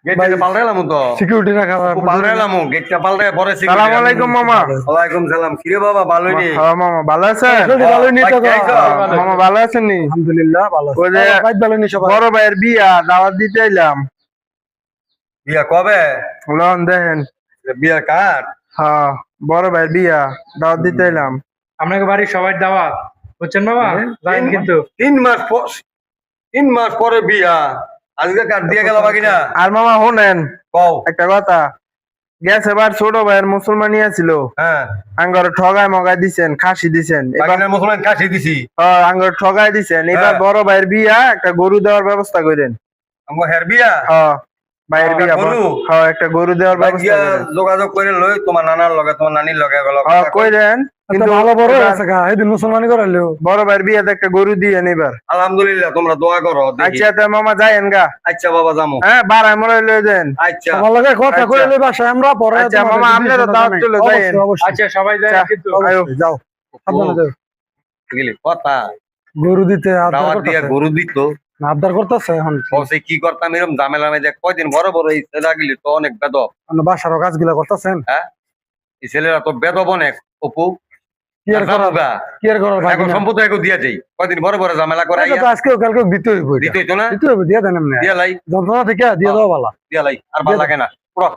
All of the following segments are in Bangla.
গেটটা পাল্টাইলাম তো সিকিউরিটি রাখা পাল্টাইলাম গেটটা পাল্টায় পরে আসসালামু আলাইকুম মামা। ওয়ালাইকুম সালাম। কিরে বাবা ভালোই নি? হ্যাঁ মামা ভালো আছেন? ভালোই নি তো মামা ভালো আছেন নি? আলহামদুলিল্লাহ ভালো আছি। ওই যে ভালো নি সবাই? বড় ভাইয়ের বিয়া দাওয়াত দিতে এলাম। বিয়া কবে? লন দেখেন। বিয়া কার? হ্যাঁ বড় ভাইয়ের বিয়া দাওয়াত দিতে এলাম। আপনাকে বাড়ির সবাই দাওয়াত বুঝছেন বাবা? যাইন কিন্তু 3 মাস পরে বিয়া, আজকে কাট দিয়ে গেল বাকি না। আর মামা শুনেন কও। একটা কথা, গেছে এবার ছোট ভাইয়ের মুসলমানি আছিল, হ্যাঁ আঙ্গর ঠগায় মগাই দিছেন, খাসি দিছেন। এবার বাকিনা মুসলমান কাশি দিছি। আঙ্গর ঠগাই দিছেন, এবার হ্যাঁ। বড় ভাইয়ের বিয়া একটা গরু দেওয়ার ব্যবস্থা করেন। আমগো হের বিয়া ভাইয়ের বিয়া গরু? একটা গরু দেওয়ার ব্যবস্থা গিয়া করেন। যোগাযোগ করে লই তোমার নানার লগে তোমার নানির লগে গেল কইরেন, কিন্তু ভালো বড় এবার আছে গা এদিন মুসলমানি করাইলো। বড় ভাইয়ের বিয়াতে একটা গরু দিয়ে এবার। আলহামদুলিল্লাহ তোমরা দোয়া করো দেখি। আচ্ছা তা মামা যাইয়েন গা। আচ্ছা বাবা যামু। হ্যাঁ বাড়াই মরাই লই দেন। আচ্ছা আমার লগে কথা আচ্ছা। কইলে বাসায় আমরা পরে আচ্ছা তোমাদের মামা আপনারা decision দাওয়াত জানাই। চলে যাইয়েন। অবশ্যই, অবশ্যই। আচ্ছা সবাই যায় আচ্ছা, কিন্তু আয়ো। অবশ্যই, যাও সাবধানে যাও। গেলি কথা গরু দিতে আবদার দাওয়াত দিয়া করতেছে গরু দিত না, আবদার করতেছে এখন বসে কি করতাম এরকম ঝামেলা মেজে কয়দিন বড় বড় এই ছেলেরা গেলি তো অনেক বেদব। আপনি বাসারও কাজগুলা করতেছেন এই ছেলেরা তো বেদব অনেক অপু। কি আর করার কি আর করার ভাই এখন সম্পত্তি এখন দিয়া যাই কয়দিন বড় বড় ঝামেলা করে আজকেও কালকেও দিতে হইব দিতে হইতো না? দিতে হইব দিয়ে দেন এমনি দিয়া লাই যন্ত্রণা থেকে দিয়ে দেওয়া ভালো দিয়া লাই আর ভালো লাগে না পুরো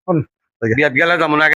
কোন? বিয়া গেলে যেমন